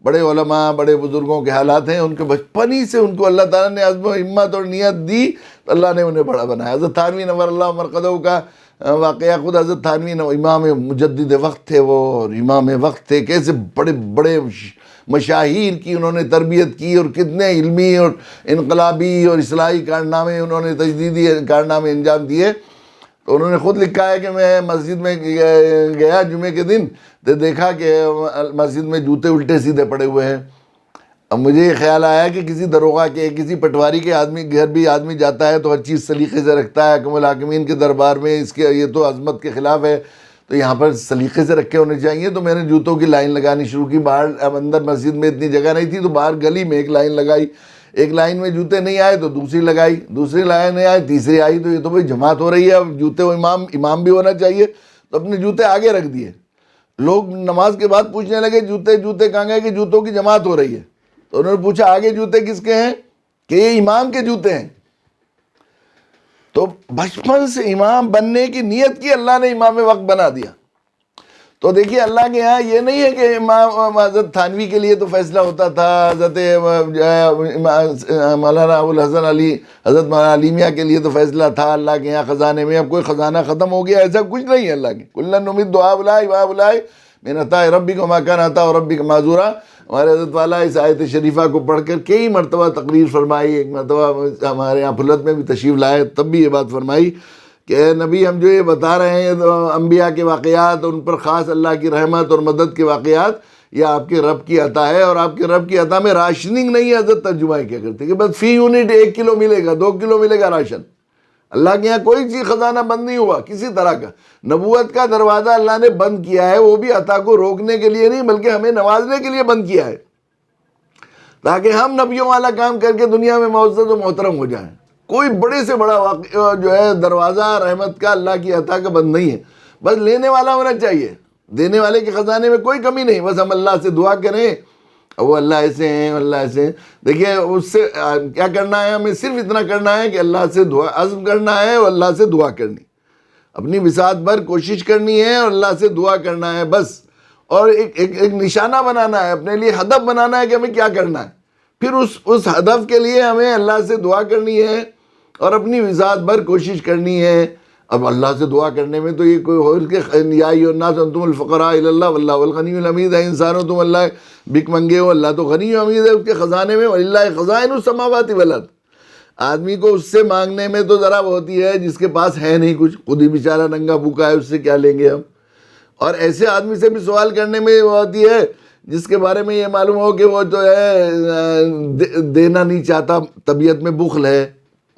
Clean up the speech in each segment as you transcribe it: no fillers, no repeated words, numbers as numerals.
بڑے علماء بڑے بزرگوں کے حالات ہیں، ان کے بچپن ہی سے ان کو اللہ تعالیٰ نے عزم و ہمت اور نیت دی تو اللہ نے انہیں بڑا بنایا۔ حضرت تھانوی نور اللہ مرقدہ کا واقعہ، خود حضرت تھانوی امام مجدد وقت تھے، وہ اور امام وقت تھے، کیسے بڑے بڑے مشاہیر کی انہوں نے تربیت کی، اور کتنے علمی اور انقلابی اور اصلاحی کارنامے انہوں نے، تجدیدی کارنامے انجام دیے۔ تو انہوں نے خود لکھا ہے کہ میں مسجد میں گیا جمعے کے دن تو دیکھا کہ مسجد میں جوتے الٹے سیدھے پڑے ہوئے ہیں۔ اب مجھے یہ خیال آیا کہ کسی دروغہ کے، کسی پٹواری کے آدمی گھر بھی آدمی جاتا ہے تو ہر چیز سلیقے سے رکھتا ہے، حکم الحاکمین کے دربار میں، اس کے یہ تو عظمت کے خلاف ہے، تو یہاں پر سلیقے سے رکھے ہونے چاہیے۔ تو میں نے جوتوں کی لائن لگانی شروع کی باہر، اب اندر مسجد میں اتنی جگہ نہیں تھی تو باہر گلی میں ایک لائن لگائی، ایک لائن میں جوتے نہیں آئے تو دوسری لگائی، دوسری لائن نہیں آئے تیسری آئی، تو یہ تو بھائی جماعت ہو رہی ہے، اب جوتے وہ امام بھی ہونا چاہیے، تو اپنے جوتے آگے رکھ دیے۔ لوگ نماز کے بعد پوچھنے لگے جوتے کہاں گئے، کہ جوتوں کی جماعت ہو رہی ہے۔ تو انہوں نے پوچھا آگے جوتے کس کے ہیں، کہ یہ امام کے جوتے ہیں۔ تو بچپن سے امام بننے کی نیت کی، اللہ نے امام وقت بنا دیا۔ تو دیکھیے اللہ کے یہاں یہ نہیں ہے کہ امام حضرت تھانوی کے لیے تو فیصلہ ہوتا تھا، حضرت مولانا ابوالحسن علی، حضرت مولانا علی میاں کے لیے تو فیصلہ تھا اللہ کے یہاں خزانے میں، اب کوئی خزانہ ختم ہو گیا، ایسا کچھ نہیں ہے اللہ کے۔ کُلًّا نُمِدُّ هؤلاء وهؤلاء من عطاء ربک وما کان عطاء ربک معذورا۔ ہمارے حضرت والا اس آیت شریفہ کو پڑھ کر کئی مرتبہ تقریر فرمائی، ایک مرتبہ ہمارے یہاں پھلت میں بھی تشریف لائے تب بھی یہ بات فرمائی کہ اے نبی ہم جو یہ بتا رہے ہیں انبیاء کے واقعات، ان پر خاص اللہ کی رحمت اور مدد کے واقعات، یہ آپ کے رب کی عطا ہے، اور آپ کے رب کی عطا میں راشننگ نہیں ہے۔ حضرت ترجمہ کیا کرتے کہ بس فی یونٹ 1 کلو ملے گا، 2 کلو ملے گا راشن۔ اللہ کے یہاں کوئی چیز خزانہ بند نہیں ہوا کسی طرح کا۔ نبوت کا دروازہ اللہ نے بند کیا ہے، وہ بھی عطا کو روکنے کے لیے نہیں بلکہ ہمیں نوازنے کے لیے بند کیا ہے، تاکہ ہم نبیوں والا کام کر کے دنیا میں معزز و محترم ہو جائیں۔ کوئی بڑے سے بڑا واقعہ جو ہے دروازہ رحمت کا اللہ کی عطا کا بند نہیں ہے، بس لینے والا ہونا چاہیے، دینے والے کے خزانے میں کوئی کمی نہیں، بس ہم اللہ سے دعا کریں، وہ اللہ ایسے ہیں، اللہ ایسے ہیں۔ دیکھیے اس سے کیا کرنا ہے، ہمیں صرف اتنا کرنا ہے کہ اللہ سے دعا عزم کرنا ہے اور اللہ سے دعا کرنی، اپنی وسعت بھر کوشش کرنی ہے اور اللہ سے دعا کرنا ہے بس، اور ایک نشانہ بنانا ہے، اپنے لیے ہدف بنانا ہے کہ ہمیں کیا کرنا ہے، پھر اس ہدف کے لیے ہمیں اللہ سے دعا کرنی ہے اور اپنی وسعت بھر کوشش کرنی ہے۔ اب اللہ سے دعا کرنے میں تو یہ کوئی اور کہ یا ایھا الناس انتم الفقراء الی اللہ واللہ هو الغنی الحمید ہے، انسانوں تم اللہ بھیک منگے ہو، اللہ تو غنی و حمید ہے، اس کے خزانے میں وللہ خزائن السماوات والارض۔ آدمی کو اس سے مانگنے میں تو ذرا ہوتی ہے جس کے پاس ہے نہیں کچھ، خود ہی بیچارہ ننگا بھوکا ہے، اس سے کیا لیں گے ہم، اور ایسے آدمی سے بھی سوال کرنے میں ہوتی ہے جس کے بارے میں یہ معلوم ہو کہ وہ جو ہے دینا نہیں چاہتا، طبیعت میں بخل ہے،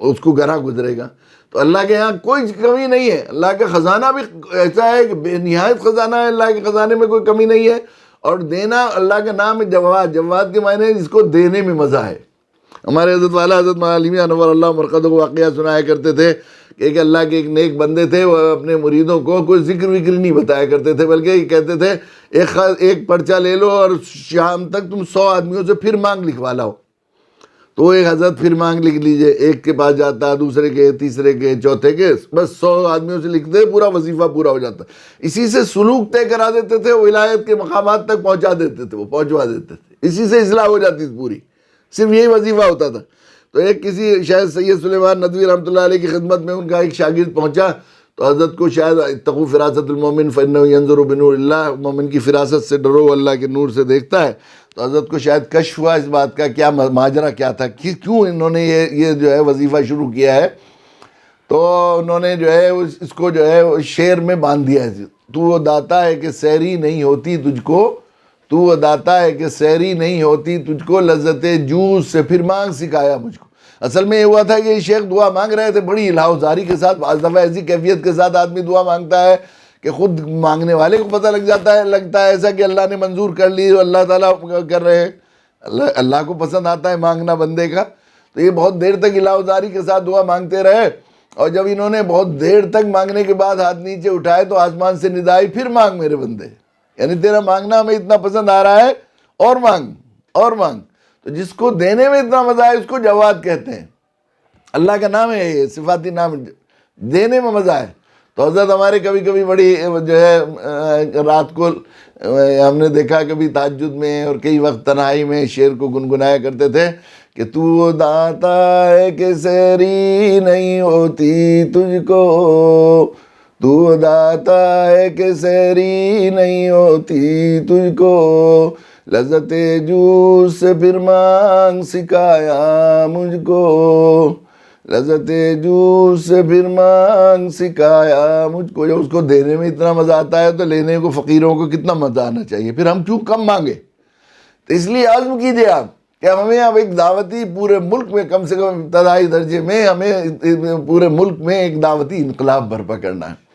اس کو گھرا گزرے گا۔ تو اللہ کے یہاں کوئی کمی نہیں ہے، اللہ کا خزانہ بھی ایسا ہے کہ بے نہایت خزانہ ہے، اللہ کے خزانے میں کوئی کمی نہیں ہے، اور دینا اللہ کا نام ہے جواد، جواد کے معنی ہے جس کو دینے میں مزہ ہے۔ ہمارے حضرت والا حضرت مولانا علی میاں نور اللہ مرقدہ کو واقعہ سنایا کرتے تھے کہ ایک اللہ کے ایک نیک بندے تھے، وہ اپنے مریدوں کو کوئی ذکر وکر نہیں بتایا کرتے تھے، بلکہ یہ کہتے تھے ایک پرچہ لے لو اور شام تک تم 100 آدمیوں سے پھر مانگ لکھوا لاؤ۔ تو ایک حضرت پھر مانگ لکھ لیجئے، ایک کے پاس جاتا، دوسرے کے، تیسرے کے، چوتھے کے، بس 100 آدمیوں سے لکھتے، پورا وظیفہ پورا ہو جاتا۔ اسی سے سلوک طے کرا دیتے تھے، ولایت کے مقامات تک پہنچا دیتے تھے، وہ پہنچوا دیتے تھے، اسی سے اصلاح ہو جاتی تھی پوری، صرف یہی وظیفہ ہوتا تھا۔ تو ایک کسی شاید سید سلیمان ندوی رحمۃ اللہ علیہ کی خدمت میں ان کا ایک شاگرد پہنچا، تو حضرت کو شاید اتقوا فراست المومن فانہ ینظر بنور اللہ، مومن کی فراست سے ڈرو، اللہ کے نور سے دیکھتا ہے۔ تو حضرت کو شاید کشف ہوا اس بات کا، کیا ماجرا کیا تھا، کیوں انہوں نے یہ جو ہے وظیفہ شروع کیا ہے۔ تو انہوں نے جو ہے اس کو جو ہے شعر میں باندھ دیا ہے، تو وہ داتا ہے کہ سحری نہیں ہوتی تجھ کو، تو وہ داتا ہے کہ سحری نہیں ہوتی تجھ کو، لذت جوز سے پھر مانگ سکھایا مجھ کو۔ اصل میں یہ ہوا تھا کہ یہ شیخ دعا مانگ رہے تھے بڑی الہو زاری کے ساتھ، بعض دفعہ ایسی کیفیت کے ساتھ آدمی دعا مانگتا ہے کہ خود مانگنے والے کو پتہ لگتا ہے ایسا کہ اللہ نے منظور کر لی، اللہ تعالیٰ کر رہے ہیں، اللہ کو پسند آتا ہے مانگنا بندے کا۔ تو یہ بہت دیر تک الہو زاری کے ساتھ دعا مانگتے رہے، اور جب انہوں نے بہت دیر تک مانگنے کے بعد ہاتھ نیچے اٹھائے تو آسمان سے ندا آئی، پھر مانگ میرے بندے، یعنی تیرا مانگنا ہمیں اتنا پسند آ رہا ہے، اور مانگ اور مانگ۔ تو جس کو دینے میں اتنا مزہ ہے اس کو جواد کہتے ہیں، اللہ کا نام ہے یہ، صفاتی نام، دینے میں مزہ ہے۔ تو حضرت ہمارے کبھی کبھی بڑی جو ہے رات کو ہم نے دیکھا کبھی تہجد میں اور کئی وقت تنہائی میں شعر کو گنگنایا کرتے تھے کہ تو داتا ہے کہ سحری نہیں ہوتی تجھ کو، تو داتا ہے کہ سحری نہیں ہوتی تجھ کو، لذت جوس سے پھر مانگ سکھایا مجھ کو، لذت جوس سے پھر مانگ سکھایا مجھ کو۔ جب اس کو دینے میں اتنا مزہ آتا ہے تو لینے کو فقیروں کو کتنا مزہ آنا چاہیے، پھر ہم کیوں کم مانگے؟ تو اس لیے عزم کیجئے آپ کہ ہمیں اب ایک دعوتی پورے ملک میں، کم سے کم ابتدائی درجے میں ہمیں پورے ملک میں ایک دعوتی انقلاب برپا کرنا ہے۔